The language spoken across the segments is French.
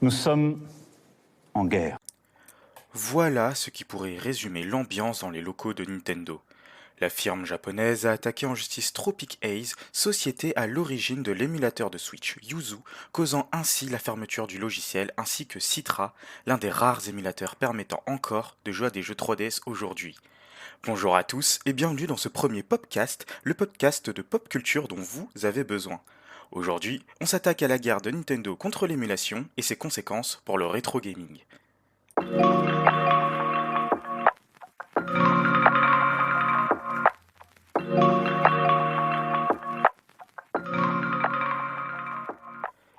Nous sommes en guerre. Voilà ce qui pourrait résumer l'ambiance dans les locaux de Nintendo. La firme japonaise a attaqué en justice Tropic Ace, société à l'origine de l'émulateur de Switch Yuzu, causant ainsi la fermeture du logiciel, ainsi que Citra, l'un des rares émulateurs permettant encore de jouer à des jeux 3DS aujourd'hui. Bonjour à tous et bienvenue dans ce premier podcast, le podcast de pop culture dont vous avez besoin. Aujourd'hui, on s'attaque à la guerre de Nintendo contre l'émulation et ses conséquences pour le rétro gaming.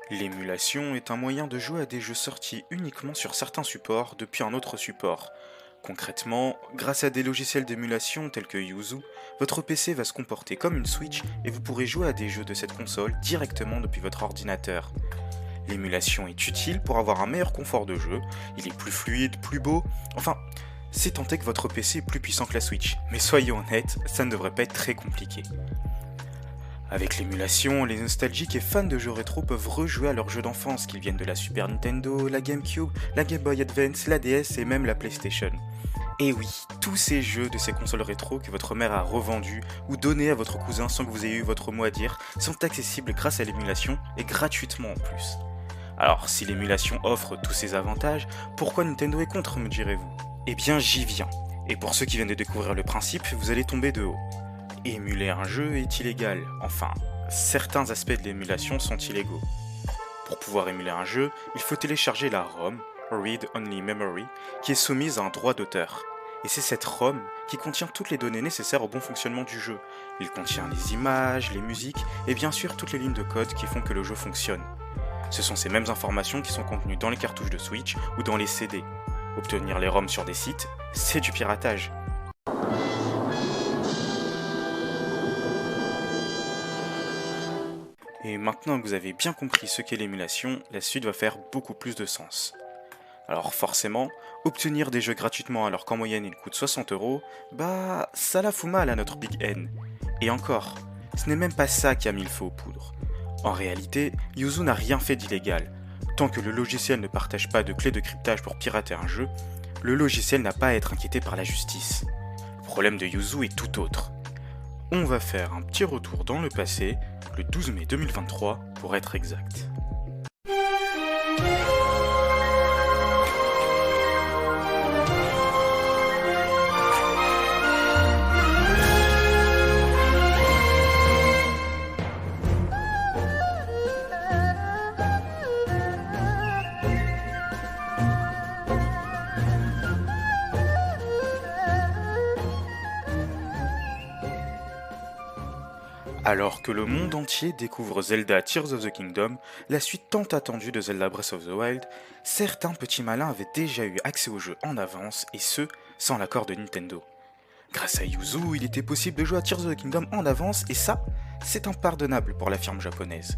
L'émulation est un moyen de jouer à des jeux sortis uniquement sur certains supports depuis un autre support. Concrètement, grâce à des logiciels d'émulation tels que Yuzu, votre PC va se comporter comme une Switch et vous pourrez jouer à des jeux de cette console directement depuis votre ordinateur. L'émulation est utile pour avoir un meilleur confort de jeu, il est plus fluide, plus beau, enfin, c'est tant est que votre PC est plus puissant que la Switch, mais soyons honnêtes, ça ne devrait pas être très compliqué. Avec l'émulation, les nostalgiques et fans de jeux rétro peuvent rejouer à leurs jeux d'enfance, qu'ils viennent de la Super Nintendo, la GameCube, la Game Boy Advance, la DS et même la PlayStation. Et oui, tous ces jeux de ces consoles rétro que votre mère a revendus ou donnés à votre cousin sans que vous ayez eu votre mot à dire sont accessibles grâce à l'émulation et gratuitement en plus. Alors, si l'émulation offre tous ces avantages, pourquoi Nintendo est contre, me direz-vous? Eh bien, j'y viens. Et pour ceux qui viennent de découvrir le principe, vous allez tomber de haut. Émuler un jeu est illégal. Enfin, certains aspects de l'émulation sont illégaux. Pour pouvoir émuler un jeu, il faut télécharger la ROM, Read Only Memory, qui est soumise à un droit d'auteur. Et c'est cette ROM qui contient toutes les données nécessaires au bon fonctionnement du jeu. Il contient les images, les musiques et bien sûr toutes les lignes de code qui font que le jeu fonctionne. Ce sont ces mêmes informations qui sont contenues dans les cartouches de Switch ou dans les CD. Obtenir les ROM sur des sites, c'est du piratage. Et maintenant que vous avez bien compris ce qu'est l'émulation, la suite va faire beaucoup plus de sens. Alors forcément, obtenir des jeux gratuitement alors qu'en moyenne ils coûtent 60€, bah ça la fout mal à notre Big N. Et encore, ce n'est même pas ça qui a mis le feu aux poudres. En réalité, Yuzu n'a rien fait d'illégal. Tant que le logiciel ne partage pas de clé de cryptage pour pirater un jeu, le logiciel n'a pas à être inquiété par la justice. Le problème de Yuzu est tout autre. On va faire un petit retour dans le passé, le 12 mai 2023 pour être exact. Alors que le monde entier découvre Zelda Tears of the Kingdom, la suite tant attendue de Zelda Breath of the Wild, certains petits malins avaient déjà eu accès au jeu en avance, et ce, sans l'accord de Nintendo. Grâce à Yuzu, il était possible de jouer à Tears of the Kingdom en avance, et ça, c'est impardonnable pour la firme japonaise.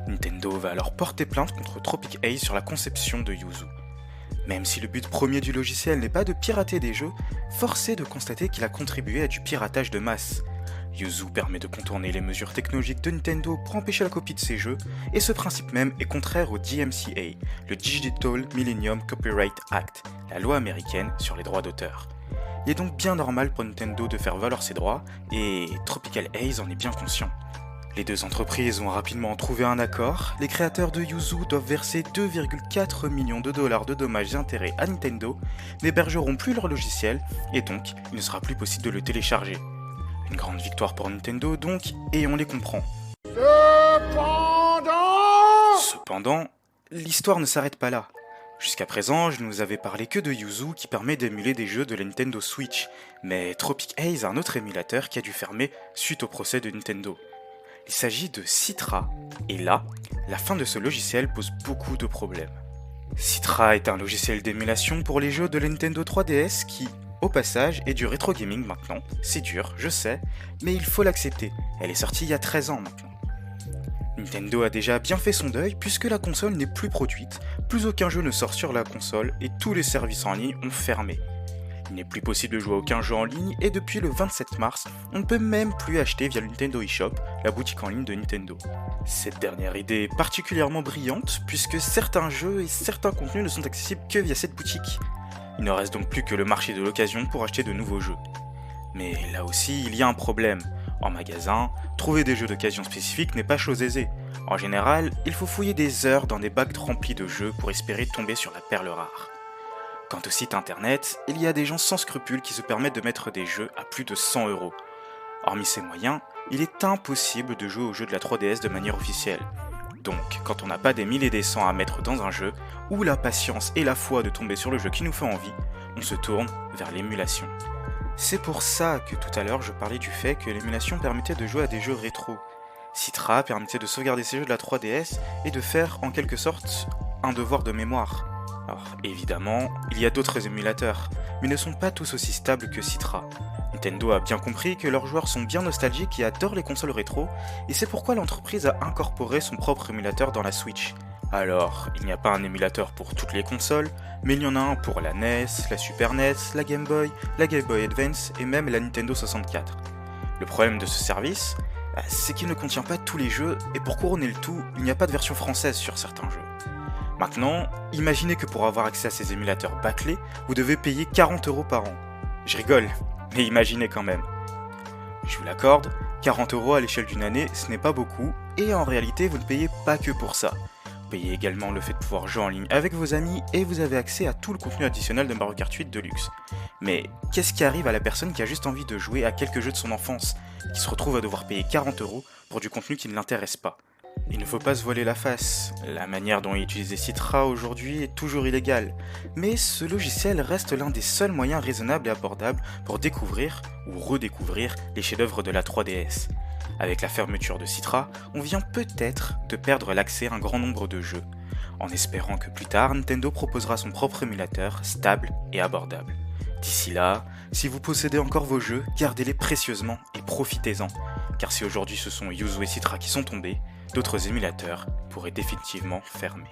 Nintendo va alors porter plainte contre Tropic Ace sur la conception de Yuzu. Même si le but premier du logiciel n'est pas de pirater des jeux, force est de constater qu'il a contribué à du piratage de masse. Yuzu permet de contourner les mesures technologiques de Nintendo pour empêcher la copie de ses jeux, et ce principe même est contraire au DMCA, le Digital Millennium Copyright Act, la loi américaine sur les droits d'auteur. Il est donc bien normal pour Nintendo de faire valoir ses droits, et Tropical Ace en est bien conscient. Les deux entreprises ont rapidement trouvé un accord, les créateurs de Yuzu doivent verser 2,4 millions de dollars de dommages et intérêts à Nintendo, n'hébergeront plus leur logiciel, et donc il ne sera plus possible de le télécharger. Une grande victoire pour Nintendo donc, et on les comprend. Cependant, l'histoire ne s'arrête pas là. Jusqu'à présent, je ne vous avais parlé que de Yuzu qui permet d'émuler des jeux de la Nintendo Switch, mais Tropic Ace a un autre émulateur qui a dû fermer suite au procès de Nintendo. Il s'agit de Citra, et là, la fin de ce logiciel pose beaucoup de problèmes. Citra est un logiciel d'émulation pour les jeux de la Nintendo 3DS qui, au passage, est du rétro gaming maintenant. C'est dur, je sais, mais il faut l'accepter. Elle est sortie il y a 13 ans maintenant. Nintendo a déjà bien fait son deuil puisque la console n'est plus produite, plus aucun jeu ne sort sur la console et tous les services en ligne ont fermé. Il n'est plus possible de jouer à aucun jeu en ligne et depuis le 27 mars, on ne peut même plus acheter via le Nintendo eShop, la boutique en ligne de Nintendo. Cette dernière idée est particulièrement brillante puisque certains jeux et certains contenus ne sont accessibles que via cette boutique. Il ne reste donc plus que le marché de l'occasion pour acheter de nouveaux jeux. Mais là aussi, il y a un problème. En magasin, trouver des jeux d'occasion spécifiques n'est pas chose aisée. En général, il faut fouiller des heures dans des bacs remplis de jeux pour espérer tomber sur la perle rare. Quant au site internet, il y a des gens sans scrupules qui se permettent de mettre des jeux à plus de 100 €. Hormis ces moyens, il est impossible de jouer aux jeux de la 3DS de manière officielle. Donc, quand on n'a pas des 1000 et des 100 à mettre dans un jeu, ou la patience et la foi de tomber sur le jeu qui nous fait envie, on se tourne vers l'émulation. C'est pour ça que tout à l'heure je parlais du fait que l'émulation permettait de jouer à des jeux rétro. Citra permettait de sauvegarder ces jeux de la 3DS et de faire en quelque sorte un devoir de mémoire. Alors évidemment, il y a d'autres émulateurs, mais ils ne sont pas tous aussi stables que Citra. Nintendo a bien compris que leurs joueurs sont bien nostalgiques et adorent les consoles rétro, et c'est pourquoi l'entreprise a incorporé son propre émulateur dans la Switch. Alors, il n'y a pas un émulateur pour toutes les consoles, mais il y en a un pour la NES, la Super NES, la Game Boy Advance et même la Nintendo 64. Le problème de ce service, c'est qu'il ne contient pas tous les jeux, et pour couronner le tout, il n'y a pas de version française sur certains jeux. Maintenant, imaginez que pour avoir accès à ces émulateurs bâclés, vous devez payer 40 € par an. Je rigole, mais imaginez quand même. Je vous l'accorde, 40 € à l'échelle d'une année, ce n'est pas beaucoup, et en réalité, vous ne payez pas que pour ça. Vous payez également le fait de pouvoir jouer en ligne avec vos amis, et vous avez accès à tout le contenu additionnel de Mario Kart 8 Deluxe. Mais qu'est-ce qui arrive à la personne qui a juste envie de jouer à quelques jeux de son enfance, qui se retrouve à devoir payer 40 € pour du contenu qui ne l'intéresse pas? Il ne faut pas se voiler la face, la manière dont est utilisé Citra aujourd'hui est toujours illégale, mais ce logiciel reste l'un des seuls moyens raisonnables et abordables pour découvrir ou redécouvrir les chefs-d'œuvre de la 3DS. Avec la fermeture de Citra, on vient peut-être de perdre l'accès à un grand nombre de jeux, en espérant que plus tard Nintendo proposera son propre émulateur stable et abordable. D'ici là, si vous possédez encore vos jeux, gardez-les précieusement et profitez-en, car si aujourd'hui ce sont Yuzu et Citra qui sont tombés, d'autres émulateurs pourraient définitivement fermer.